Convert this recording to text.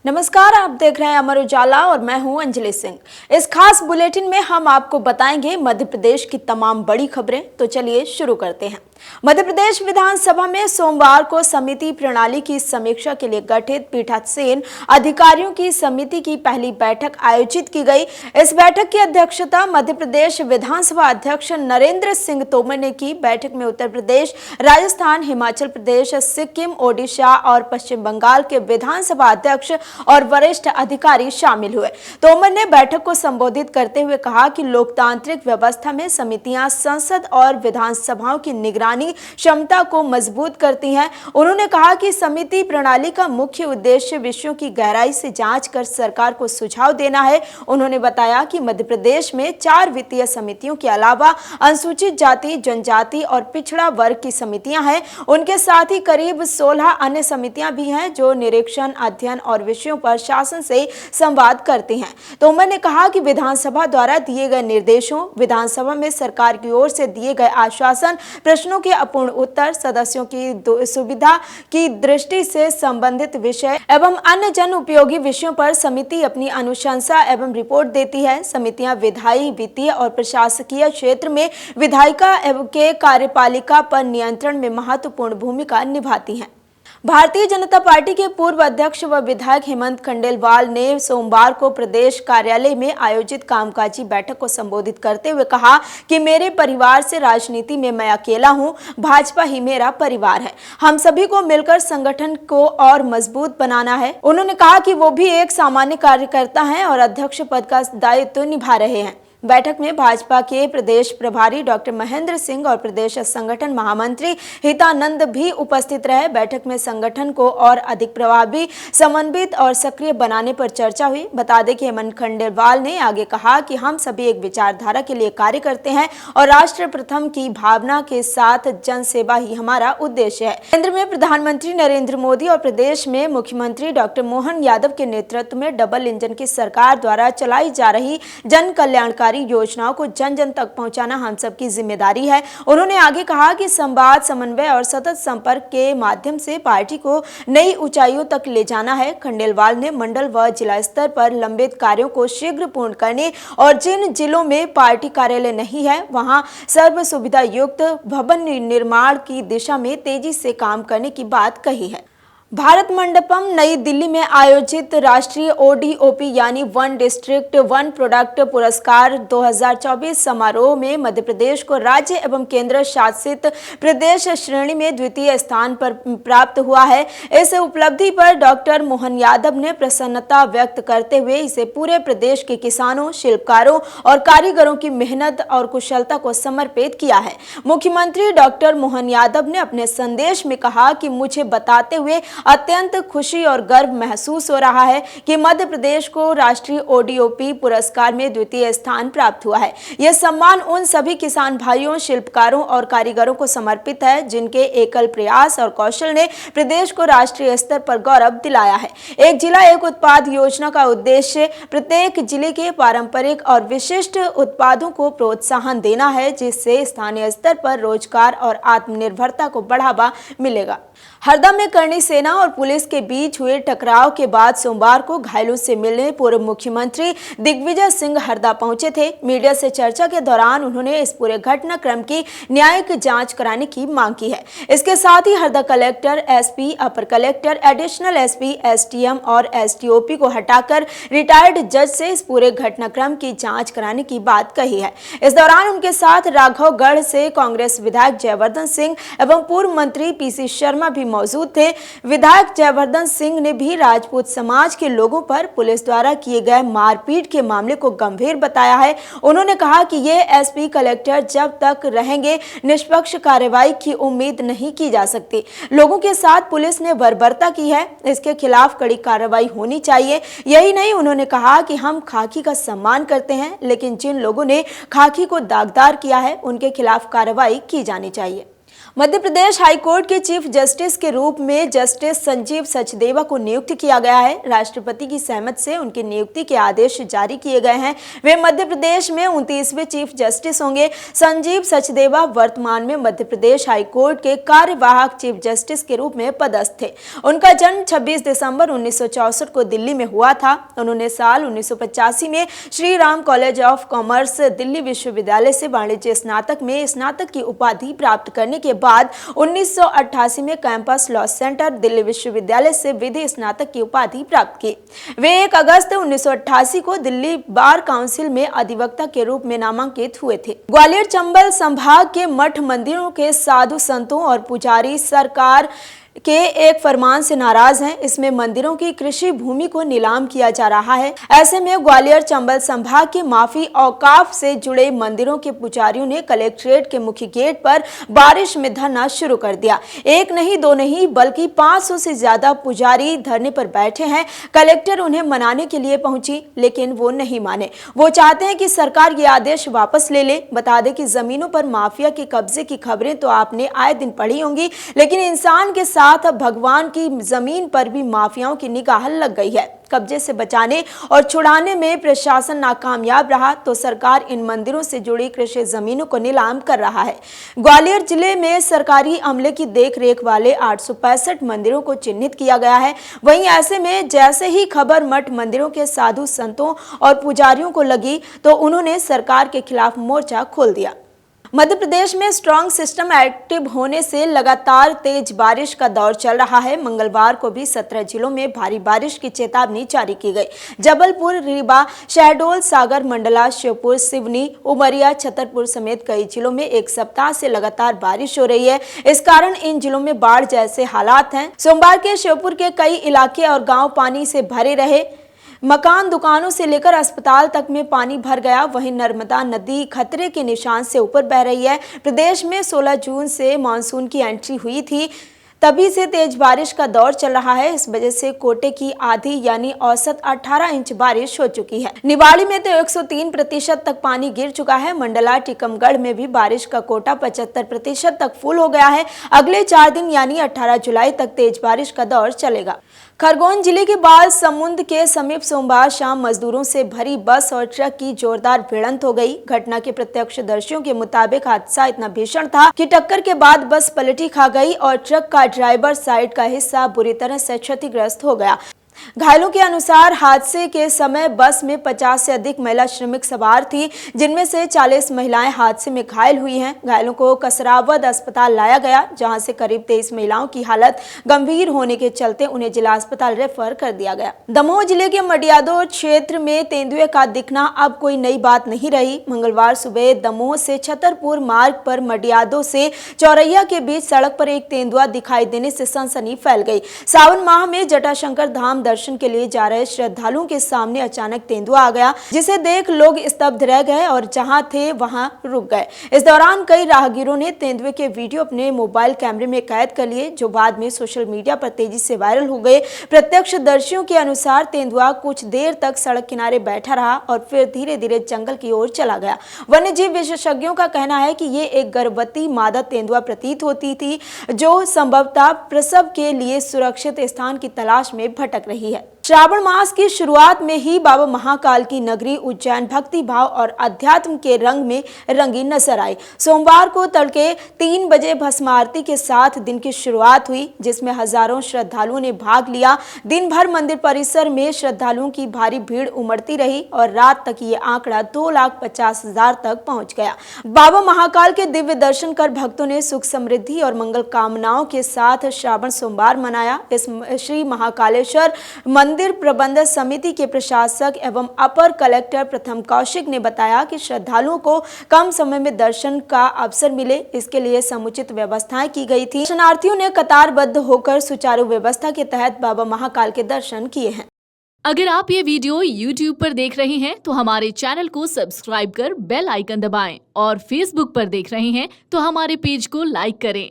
नमस्कार, आप देख रहे हैं अमर उजाला और मैं हूं अंजलि सिंह। इस खास बुलेटिन में हम आपको बताएंगे मध्य प्रदेश की तमाम बड़ी खबरें। तो चलिए शुरू करते हैं। मध्य प्रदेश विधानसभा में सोमवार को समिति प्रणाली की समीक्षा के लिए गठित पीठासीन अधिकारियों की समिति की पहली बैठक आयोजित की गई। इस बैठक की अध्यक्षता मध्य प्रदेश विधानसभा अध्यक्ष नरेंद्र सिंह तोमर ने की। बैठक में उत्तर प्रदेश, राजस्थान, हिमाचल प्रदेश, सिक्किम, ओडिशा और पश्चिम बंगाल के विधानसभा अध्यक्ष और वरिष्ठ अधिकारी शामिल हुए। तोमर ने बैठक को संबोधित करते हुए कहा कि लोकतांत्रिक व्यवस्था में समितियां संसद और विधानसभाओं की निगरानी क्षमता को मजबूत करती हैं। उन्होंने कहा कि समिति प्रणाली का मुख्य उद्देश्य विषयों की गहराई से जांच कर सरकार को सुझाव देना है। उन्होंने बताया कि मध्य प्रदेश में 4 वित्तीय समितियों के अलावा अनुसूचित जाति, जनजाति और पिछड़ा वर्ग की समितियां हैं। उनके साथ ही करीब 16 अन्य समितियां भी हैं जो निरीक्षण, अध्ययन और विषयों पर शासन से संवाद करती हैं। तोमर ने कहा कि विधानसभा द्वारा दिए गए निर्देशों, विधानसभा में सरकार की ओर से दिए गए आश्वासन, प्रश्नों के अपूर्ण उत्तर, सदस्यों की सुविधा की दृष्टि से संबंधित विषय एवं अन्य जन उपयोगी विषयों पर समिति अपनी अनुशंसा एवं रिपोर्ट देती है। समितियां विधायी, वित्तीय और प्रशासकीय क्षेत्र में विधायिका एवं के कार्यपालिका पर नियंत्रण में महत्वपूर्ण भूमिका निभाती हैं। भारतीय जनता पार्टी के पूर्व अध्यक्ष व विधायक हेमंत खंडेलवाल ने सोमवार को प्रदेश कार्यालय में आयोजित कामकाजी बैठक को संबोधित करते हुए कहा कि मेरे परिवार से राजनीति में मैं अकेला हूं, भाजपा ही मेरा परिवार है। हम सभी को मिलकर संगठन को और मजबूत बनाना है। उन्होंने कहा कि वो भी एक सामान्य कार्यकर्ता हैं और अध्यक्ष पद का दायित्व निभा रहे हैं। बैठक में भाजपा के प्रदेश प्रभारी डॉक्टर महेंद्र सिंह और प्रदेश संगठन महामंत्री हितानंद भी उपस्थित रहे। बैठक में संगठन को और अधिक प्रभावी, समन्वित और सक्रिय बनाने पर चर्चा हुई। बता दें कि हेमंत खंडेलवाल ने आगे कहा कि हम सभी एक विचारधारा के लिए कार्य करते हैं और राष्ट्र प्रथम की भावना के साथ जन सेवा ही हमारा उद्देश्य है। केंद्र में प्रधानमंत्री नरेंद्र मोदी और प्रदेश में मुख्यमंत्री डॉक्टर मोहन यादव के नेतृत्व में डबल इंजन की सरकार द्वारा चलाई जा रही जन कल्याणकारी योजनाओं को जन जन तक पहुंचाना हम सबकी जिम्मेदारी है। उन्होंने आगे कहा कि संवाद, समन्वय और सतत संपर्क के माध्यम से पार्टी को नई ऊंचाइयों तक ले जाना है। खंडेलवाल ने मंडल व जिला स्तर पर लंबित कार्यों को शीघ्र पूर्ण करने और जिन जिलों में पार्टी कार्यालय नहीं है वहां सर्व सुविधा युक्त भवन निर्माण की दिशा में तेजी से काम करने की बात कही है। भारत मंडपम नई दिल्ली में आयोजित राष्ट्रीय ODOP यानी वन डिस्ट्रिक्ट वन प्रोडक्ट पुरस्कार 2024 समारोह में मध्य प्रदेश को राज्य एवं केंद्र शासित प्रदेश श्रेणी में द्वितीय स्थान पर प्राप्त हुआ है। इस उपलब्धि पर डॉक्टर मोहन यादव ने प्रसन्नता व्यक्त करते हुए इसे पूरे प्रदेश के किसानों, शिल्पकारों और कारीगरों की मेहनत और कुशलता को समर्पित किया है। मुख्यमंत्री डॉक्टर मोहन यादव ने अपने संदेश में कहा कि मुझे बताते हुए अत्यंत खुशी और गर्व महसूस हो रहा है कि मध्य प्रदेश को राष्ट्रीय ODOP पुरस्कार में द्वितीय स्थान प्राप्त हुआ है। यह सम्मान उन सभी किसान भाइयों, शिल्पकारों और कारीगरों को समर्पित है जिनके एकल प्रयास और कौशल ने प्रदेश को राष्ट्रीय स्तर पर गौरव दिलाया है। एक जिला एक उत्पाद योजना का उद्देश्य प्रत्येक जिले के पारंपरिक और विशिष्ट उत्पादों को प्रोत्साहन देना है, जिससे स्थानीय स्तर पर रोजगार और आत्मनिर्भरता को बढ़ावा मिलेगा। हरदा में करनी सेना और पुलिस के बीच हुए टकराव के बाद सोमवार को घायलों से मिलने पूर्व मुख्यमंत्री दिग्विजय सिंह हरदा पहुंचे थे। मीडिया से चर्चा के दौरान उन्होंने इस पूरे घटनाक्रम की न्यायिक जांच कराने की मांग की है। इसके साथ ही हरदा कलेक्टर, SP, अपर कलेक्टर, एडिशनल SP, STM और STOP को हटाकर रिटायर्ड जज से इस पूरे घटनाक्रम की जांच कराने की बात कही है। इस दौरान उनके साथ राघवगढ़ से कांग्रेस विधायक जयवर्धन सिंह एवं पूर्व मंत्री PC शर्मा भी मौजूद थे। विधायक जयवर्धन सिंह ने भी राजपूत समाज के लोगों पर पुलिस द्वारा किए गए मारपीट के मामले को गंभीर बताया है। उन्होंने कहा कि ये SP, कलेक्टर जब तक रहेंगे निष्पक्ष कार्रवाई की उम्मीद नहीं की जा सकती। लोगों के साथ पुलिस ने बर्बरता की है, इसके खिलाफ कड़ी कार्रवाई होनी चाहिए। यही नहीं, उन्होंने कहा कि हम खाकी का सम्मान करते हैं, लेकिन जिन लोगों ने खाकी को दागदार किया है उनके खिलाफ कार्रवाई की जानी चाहिए। मध्य प्रदेश हाईकोर्ट के चीफ जस्टिस के रूप में जस्टिस संजीव सचदेवा को नियुक्त किया गया है। राष्ट्रपति की सहमति से उनकी नियुक्ति के आदेश जारी किए गए हैं। वे मध्य प्रदेश में 29वें चीफ जस्टिस होंगे। संजीव सचदेवा वर्तमान में मध्य प्रदेश हाईकोर्ट के कार्यवाहक चीफ जस्टिस के रूप में पदस्थ थे। उनका जन्म 26 दिसंबर 1964 को दिल्ली में हुआ था। उन्होंने साल 1985 में Shri Ram college of commerce Delhi विश्वविद्यालय से वाणिज्य स्नातक में स्नातक की उपाधि प्राप्त करने के बाद 1988 में कैंपस लॉ सेंटर दिल्ली विश्वविद्यालय से विधि स्नातक की उपाधि प्राप्त की। वे 1 अगस्त 1988 को दिल्ली बार काउंसिल में अधिवक्ता के रूप में नामांकित हुए थे। ग्वालियर चंबल संभाग के मठ मंदिरों के साधु संतों और पुजारी सरकार के एक फरमान से नाराज हैं। इसमें मंदिरों की कृषि भूमि को नीलाम किया जा रहा है। ऐसे में ग्वालियर चंबल संभाग के माफी औकाफ से जुड़े मंदिरों के पुजारियों ने कलेक्ट्रेट के मुख्य गेट पर बारिश में धरना शुरू कर दिया। एक नहीं दो नहीं बल्कि 500 से ज्यादा पुजारी धरने पर बैठे हैं। कलेक्टर उन्हें मनाने के लिए पहुंची, लेकिन वो नहीं माने। वो चाहते हैं कि सरकार ये आदेश वापस ले ले। बता दें कि जमीनों पर माफिया के कब्जे की खबरें तो आपने आए दिन पढ़ी होंगी, लेकिन इंसान के साथ भगवान की जमीन पर भी माफियाओं की निगाह लग गई है। कब्जे से बचाने और छुड़ाने में प्रशासन नाकामयाब रहा तो सरकार इन मंदिरों से जुड़ी कृषि जमीनों को नीलाम कर रहा है। ग्वालियर जिले में सरकारी अमले की देखरेख वाले 865 मंदिरों को चिन्हित किया गया है। वहीं ऐसे में जैसे ही खबर मठ मंदिरों के साधु संतों और पुजारियों को लगी तो उन्होंने सरकार के खिलाफ मोर्चा खोल दिया। मध्य प्रदेश में स्ट्रॉन्ग सिस्टम एक्टिव होने से लगातार तेज बारिश का दौर चल रहा है। मंगलवार को भी 17 जिलों में भारी बारिश की चेतावनी जारी की गई। जबलपुर, रीवा, शहडोल, सागर, मंडला, श्योपुर, सिवनी, उमरिया, छतरपुर समेत कई जिलों में एक सप्ताह से लगातार बारिश हो रही है। इस कारण इन जिलों में बाढ़ जैसे हालात हैं। सोमवार के श्योपुर के कई इलाके और गाँव पानी से भरे रहे। मकान, दुकानों से लेकर अस्पताल तक में पानी भर गया। वहीं नर्मदा नदी खतरे के निशान से ऊपर बह रही है। प्रदेश में 16 जून से मानसून की एंट्री हुई थी, तभी से तेज बारिश का दौर चल रहा है। इस वजह से कोटे की आधी यानी औसत 18 इंच बारिश हो चुकी है। निवाड़ी में तो 103% तक पानी गिर चुका है। मंडला, टीकमगढ़ में भी बारिश का कोटा 75% तक फुल हो गया है। अगले 4 दिन यानी 18 जुलाई तक तेज बारिश का दौर चलेगा। खरगोन जिले के बाल समुंद के समीप सोमवार शाम मजदूरों से भरी बस और ट्रक की जोरदार भिड़ंत हो गई। घटना के प्रत्यक्षदर्शियों के मुताबिक हादसा इतना भीषण था कि टक्कर के बाद बस पलटी खा गई और ट्रक का ड्राइवर साइड का हिस्सा बुरी तरह से क्षतिग्रस्त हो गया। घायलों के अनुसार हादसे के समय बस में 50 से अधिक महिला श्रमिक सवार थी, जिनमें से 40 महिलाएं हादसे में घायल हुई हैं। घायलों को कसरावद अस्पताल लाया गया, जहां से करीब 23 महिलाओं की हालत गंभीर होने के चलते उन्हें जिला अस्पताल रेफर कर दिया गया। दमोह जिले के मडियादो क्षेत्र में तेंदुए का दिखना अब कोई नई बात नहीं रही। मंगलवार सुबह दमोह से छतरपुर मार्ग पर मडियादो से चौरैया के बीच सड़क पर एक तेंदुआ दिखाई देने से सनसनी फैल गई। सावन माह में जटाशंकर धाम दर्शन के लिए जा रहे श्रद्धालुओं के सामने अचानक तेंदुआ आ गया, जिसे देख लोग स्तब्ध रह गए और जहां थे वहां रुक गए। इस दौरान कई राहगीरों ने तेंदुए के वीडियो अपने मोबाइल कैमरे में कैद कर लिए, जो बाद में सोशल मीडिया पर तेजी से वायरल हो गए। प्रत्यक्षदर्शियों के अनुसार तेंदुआ कुछ देर तक सड़क किनारे बैठा रहा और फिर धीरे धीरे जंगल की ओर चला गया। वन्यजीव विशेषज्ञों का कहना है कि ये एक गर्भवती मादा तेंदुआ प्रतीत होती थी, जो संभवतः प्रसव के लिए सुरक्षित स्थान की तलाश में भटक रही है। श्रावण मास की शुरुआत में ही बाबा महाकाल की नगरी उज्जैन भक्ति भाव और अध्यात्म के रंग में रंगी नजर आई। सोमवार को तड़के 3 बजे भस्म आरती के साथ दिन की शुरुआत हुई, जिसमें हजारों श्रद्धालुओं ने भाग लिया। दिन भर मंदिर परिसर में श्रद्धालुओं की भारी भीड़ उमड़ती रही और रात तक ये आंकड़ा 2,50,000 तक पहुंच गया। बाबा महाकाल के दिव्य दर्शन कर भक्तों ने सुख समृद्धि और मंगल कामनाओं के साथ श्रावण सोमवार मनाया। इस श्री महाकालेश्वर मंदिर प्रबंधक समिति के प्रशासक एवं अपर कलेक्टर प्रथम कौशिक ने बताया कि श्रद्धालुओं को कम समय में दर्शन का अवसर मिले, इसके लिए समुचित व्यवस्थाएं की गई थी। दर्शनार्थियों ने कतारबद्ध होकर सुचारू व्यवस्था के तहत बाबा महाकाल के दर्शन किए हैं। अगर आप ये वीडियो YouTube पर देख रहे हैं तो हमारे चैनल को सब्सक्राइब कर बेल आइकन दबाएं और Facebook पर देख रहे हैं तो हमारे पेज को लाइक करें।